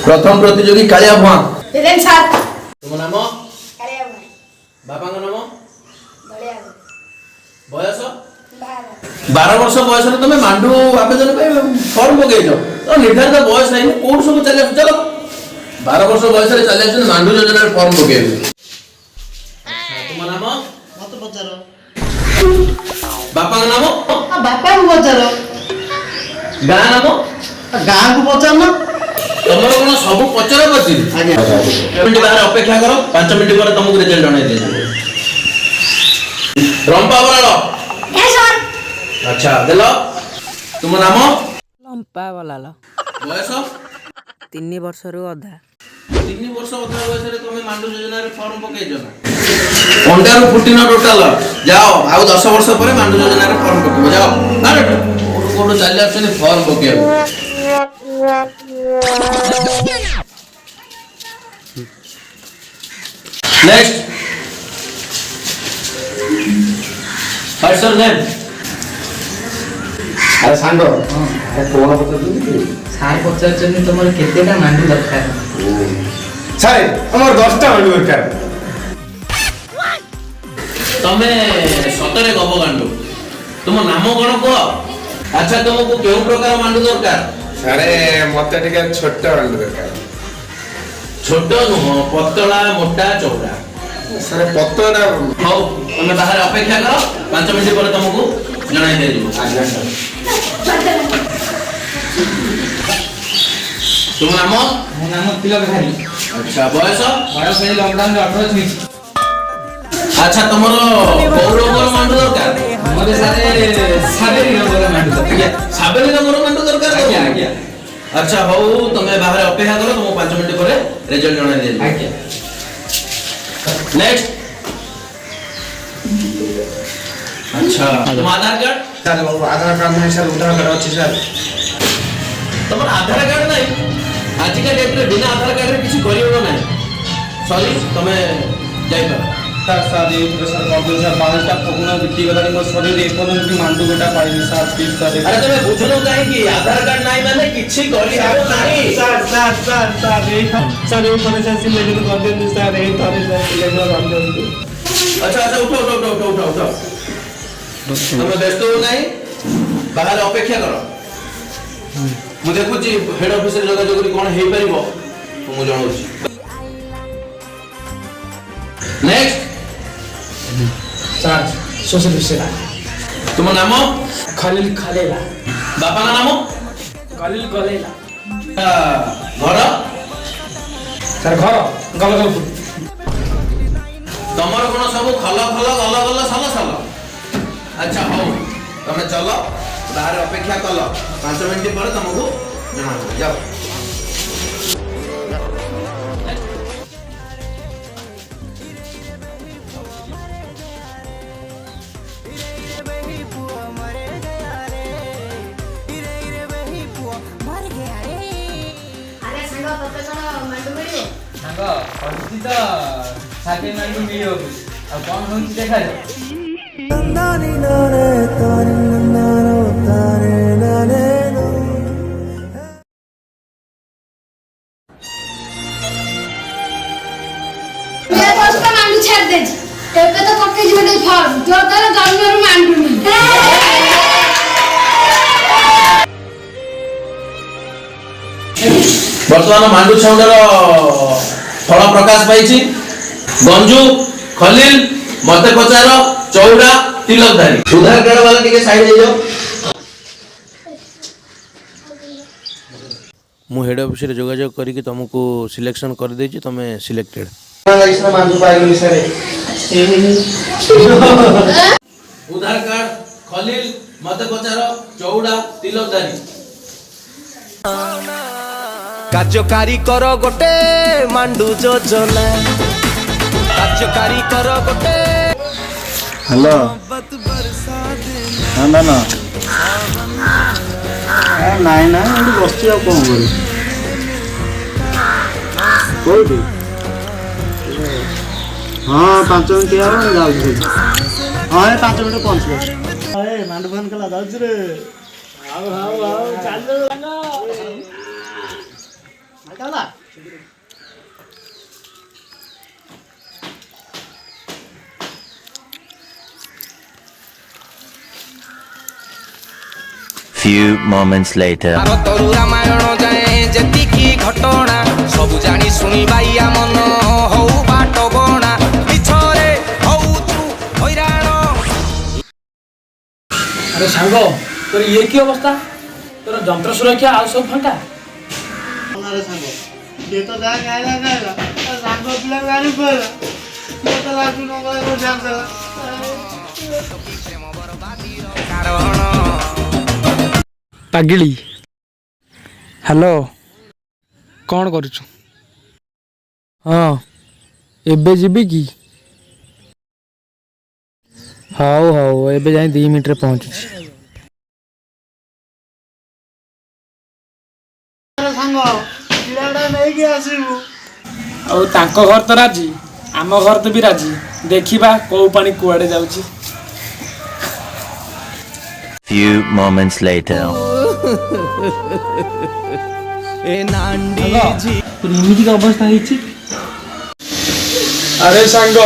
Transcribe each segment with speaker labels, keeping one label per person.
Speaker 1: प्रथम प्रतियोगी कालिया भुआ
Speaker 2: प्रेजेंट सर।
Speaker 1: तुम नाम
Speaker 2: कालिया भुआ।
Speaker 1: बापा नाम
Speaker 2: बलिया
Speaker 1: बयस
Speaker 2: 12
Speaker 1: वर्ष बयस तुम मांडू आवेदन फर्म पकईच तो निर्धारित बयस नहीं कौन सब चले चलो 12 वर्ष बयस चले मांडू योजना फर्म पकई तुम नाम
Speaker 3: मत पचारो
Speaker 1: बापा नाम
Speaker 3: बापा को पचारो
Speaker 1: गाँ नाम
Speaker 3: गाँ को पचारना
Speaker 1: तुमर कौन सब पचर पची
Speaker 3: आज्ञा
Speaker 1: मिनट बाहर अपेक्षा करो 5 मिनट पर तुमको रिजल्ट जणाई दे रंपा बरालो
Speaker 2: ए सर।
Speaker 1: अच्छा देलो तुम नाम
Speaker 4: लंपा बलाल
Speaker 1: बयस
Speaker 4: 3 वर्ष रु अधा
Speaker 1: 3 वर्ष अधा बयस रे तुम मांडू योजना रे फॉर्म पकईछ ना अंडारू फुटिन टोटल जाओ आउ 10 वर्ष पर मांडू योजना रे फॉर्म पकईबो जाओ ना कोड चली आछन फॉर्म पकईबो नेक्स्ट हाय सर नेम
Speaker 5: अरे सांग कौन पचार
Speaker 4: सार पचार तुम केतेटा मांडू दरकार
Speaker 5: सारे हमर 10टा मांडू दरकार
Speaker 1: तमे सतरे गप गांडू तुम नाम कोन को अच्छा तुमको केउ प्रकार मांडू दरकार
Speaker 5: सारे मते टिके छोट मांडू दरकार
Speaker 1: छोट नुह पतला मोटा चौड़ा
Speaker 5: सारे पतला
Speaker 1: हो तुम बाहर अपेक्षा करो 5 मिनिट पर तुमको जणाई दे दिबो
Speaker 5: आज्ञा सर
Speaker 1: तुम नाम
Speaker 4: मो नाम तिलक धारी
Speaker 1: अच्छा बयस
Speaker 4: बयस में लॉकडाउन रे 18 छुई
Speaker 1: अच्छा तुमरो पौरंगर मांडू दरकार
Speaker 4: मोरे सारे साबेरी नंबर मांडू दरकार
Speaker 1: साबेली नंबर मांडू दरकार
Speaker 4: आज्ञा
Speaker 1: अच्छा हो तुम बाहर अपेक्षा करो तुमको 5 मिनिट पर रिजल्ट जणाई दे दिबो
Speaker 4: आज्ञा
Speaker 1: नेक्स्ट अच्छा तुम आधार कार्ड
Speaker 5: सर आधार कार्ड नहीं सर उधार कार्ड अच्छी सर
Speaker 1: तुम आधार कार्ड नहीं आज का डेट रे बिना आधार कार्ड रे किसी करियो ना सॉरी तुम जाई पर
Speaker 3: सर सर ये सर कॉम्प्यूटर सर 5टा फगुना बिटी गला मो शरीर एकोन भी मांडू गोटा पाइनी सर प्लीज सर
Speaker 1: अरे तुम बुझलो काहे कि आधार कार्ड नहीं माने किछि करि हेबो नहीं
Speaker 3: सर ये समस्या से लेके तो कर दे सर ये थारे सर लेके हम दे
Speaker 1: अच्छा अच्छा उठो तुम व्यस्त हो नहीं बाहर अपेक्षा करो मु देखुची हेड ऑफिस रे जोगाजोग करी कोन हेई परिबो तुमको जणाउची नेक्स्ट
Speaker 3: सर सोशल विषय
Speaker 1: तुम नाम
Speaker 3: खलील खलेला
Speaker 1: बापा का नाम
Speaker 3: खलील गलेला
Speaker 1: घर
Speaker 3: सर घर गलगलपुर
Speaker 1: तमर कोन सब खल खल गल गल सल सल अच्छा हो तमे चलो बाहर अपेक्षा कलो 5 मिनिट पर तुमको जणा जाओ
Speaker 2: अरे संग तते कोन मांडू मिलियो
Speaker 4: साग पड़ती तो साबे मांडू मिलियो आ कोन होची देखा जाओ
Speaker 2: ये दोस्त मांडू छाड़ दे एबे तो पक्के जिमे फॉर्म जो तार जन्मରୁ मांडू नी
Speaker 1: वर्तमान मांडू छौंडर फल प्रकाश पाइछि गंजू खलील मते पचार चौड़ा तिलकधारी उधार कार्ड वाला टिके साइड हो जाओ मु हेड ऑफिस रे जोगाजोग करी कि तुमको सिलेक्शन कर देछि तुमे सिलेक्टेड
Speaker 5: मांडू पाइगली सर
Speaker 1: उधार कार्ड खलील मते पचार चौड़ा तिलकधारी
Speaker 6: କାର୍ଯ୍ୟକାରୀ କର ଗୋଟେ ମାଣ୍ଡୁ ଯୋଜନା କାର୍ଯ୍ୟକାରୀ କର ଗୋଟେ
Speaker 5: हेलो ना ना ନାଇଁ ନା ଏଠି ବସିଛି ଆଉ କ'ଣ କରିବି କୋଉଠି ହଁ 5 ମିନିଟ୍ ହେବ ମୁଁ ଯାଉଛି ହଁ ଏ 5 ମିନିଟ୍ ପହଞ୍ଚିବ ଏ ମାଣ୍ଡୁ ଫୋନ୍ କଲା ଯାଉଛି ରେ ଆଉ ଚାଲ ଚାଲା।
Speaker 6: Few moments later.
Speaker 7: ଭାରତରୁ ରାମାୟଣ ଯାଏ ଯେତିକି ଘଟଣା ସବୁ ଜାଣି ଶୁଣି ବାଇଆ ମନ ହଉ ବାଟ ବଣା ମିଛରେ ହଉଛୁ ହଇରାଣ।
Speaker 4: ଆରେ ସାଙ୍ଗ ତୋର ଇଏ କି ଅବସ୍ଥା? ତୋର ଯନ୍ତ୍ର ସୁରକ୍ଷା ଆଉ ସବୁ ଫାଙ୍କା?
Speaker 5: रे सांग ये तो जा गायला गायला सांग पिला गाडी पळला मत लागू नका को जाम देला
Speaker 4: ପାଗିଳି ହ୍ୟାଲୋ କ'ଣ କରୁଛୁ? ହଁ ଏବେ ଯିବି କି? ହଉ ହଉ ଏବେ ଯାଇ 2 ମିନିଟ୍ରେ ପହଞ୍ଚୁଛି।
Speaker 5: सांग ପିଲାଟା ନେଇକି ଆସିବୁ।
Speaker 4: ଆଉ ତାଙ୍କ ଘର ତ ରାଜି, ଆମ ଘର ତ ବି ରାଜି। ଦେଖିବା କୋଉ ପାଣି କୁଆଡ଼େ ଯାଉଛି।
Speaker 6: Few moments later.
Speaker 4: ଏମିତିକା ଅବସ୍ଥା ହେଇଛି। ଆରେ ସାଙ୍ଗ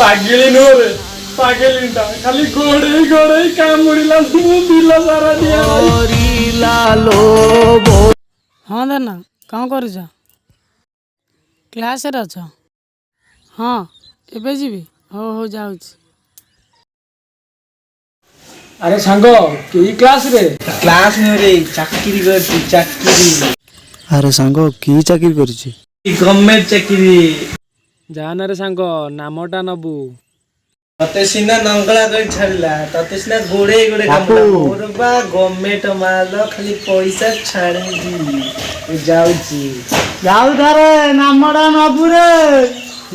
Speaker 4: ପାଗିଳି ନୁହଁ ରେ, ପାଗିଳିଟା ଖାଲି ଗୋଡ଼େଇ ଗୋଡ଼େଇ କାମୁଡ଼ିଲା ବିଲ ସାରା ଦିଆ। ହଁ ଦାନା କ'ଣ କରୁଛ? କ୍ଲାସ୍ରେ ଅଛ? ହଁ ଏବେ ଯିବି। ହଉ ହଉ ଯାଉଛି। ଆରେ ସାଙ୍ଗ କି କ୍ଲାସ୍ରେ?
Speaker 5: କ୍ଲାସ୍ ରେ ଚାକିରି କରିଛି ଚାକିରି।
Speaker 8: ଆରେ ସାଙ୍ଗ କି ଚାକିରି କରିଛି?
Speaker 5: ଗଭର୍ଣ୍ଣମେଣ୍ଟ ଚାକିରି।
Speaker 4: ଯାହା ରେ ସାଙ୍ଗ ନାମଟା ନବୁ।
Speaker 5: ତତେ ସିନା ନଙ୍ଗଳା କରି ଛାଡ଼ିଲା, ତତେ ସିନା ଗୋଡେଇ ଗୋଡେଇ କାମୁଡିଲା। ମୋର ବା ଗଭର୍ଣ୍ଣମେଣ୍ଟ ମାଲ ଖାଲି ପଇସା ଛାଣିବି। ଯାଉଛି ଯାଉ ଧାରେ ନାମଟା ନବୁରେ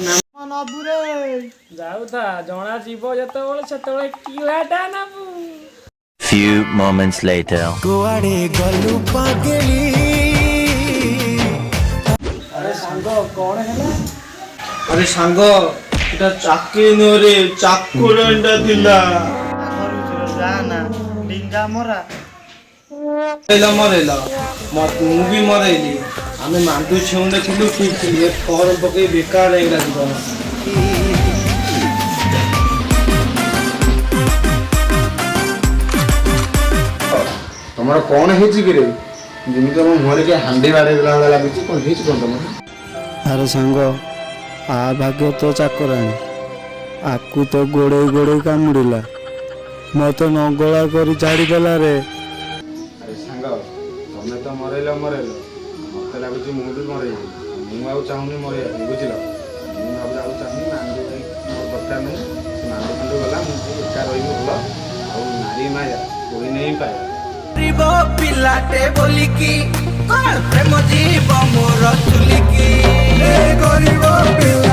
Speaker 5: ନାମ ନବୁରେ।
Speaker 4: ଯାଉଥା ଜଣା ଯିବ ଯେତେବେଳେ ସେତେବେଳେ କିଳାଟା ନବୁ।
Speaker 6: Few moments later.
Speaker 4: ଆରେ ସାଙ୍ଗ କ'ଣ ହେଲା?
Speaker 5: ଆରେ ସାଙ୍ଗ ଏଟା ଚାକିରି ନୁହଁ ରେ ଚାକୁରଟା ଥିଲା। ନା ଡିଙ୍ଗା ମରା
Speaker 3: ମରେଇଲ ମୁଁ ବି ମରେଇଲି। ଆମେ ମାଣ୍ଡୁ ଛେଉଣ୍ଡେ ଥିଲୁ ଠିକ୍ ଥିଲି, ଫର୍ମ ପକେଇ ବେକାର ହେଇଗଲା ଜୀବନ।
Speaker 9: ତମର କ'ଣ ହେଇଛି କି ରେ? ଯେମିତି ତମ ମୁହଁରେ କିଏ ହାଣ୍ଡି ବାଡ଼େଇ ଦେଲା ଭଳିଆ ଲାଗୁଛି। କ'ଣ ହେଇଛି କ'ଣ ତମର?
Speaker 8: ଆରେ ସାଙ୍ଗ ଆ ଭାଗ୍ୟ ତ ଚାକରାଣୀ, ଆକୁ ତ ଗୋଡ଼େଇ ଗୋଡ଼େଇ କାମୁଡ଼ିଲା, ମତେ ନଙ୍ଗଳା କରି ଛାଡ଼ିଦେଲା ରେ।
Speaker 9: ଆରେ ସାଙ୍ଗ ତମେ ତ ମରେଇଲ ମତେ ଲାଗୁଛି ମୁଁ ବି ମରେଇବି। ମୁଁ ଆଉ ଚାହୁଁନି ମରେଇବାକୁ, ବୁଝିଲ? ମୁଁ ଆଉ ଚାହୁଁନି ମାଣ୍ଡୁ ମୋର ଦରକାର ନାହିଁ। ସେ ମାଣ୍ଡୁ ଫାଣ୍ଡୁ ଗଲା, ମୁଁ ଏକା ରହିବି ଭଲ। ଆଉ ନାରୀ ମାୟା କୋଇ ନେଇ ପାଏ।
Speaker 7: ପିଲାଟେ ବୋଲିକି ପ୍ରେମ ଜୀବ ମୋର ଚୁଲିକି ଗରିବ ପିଲା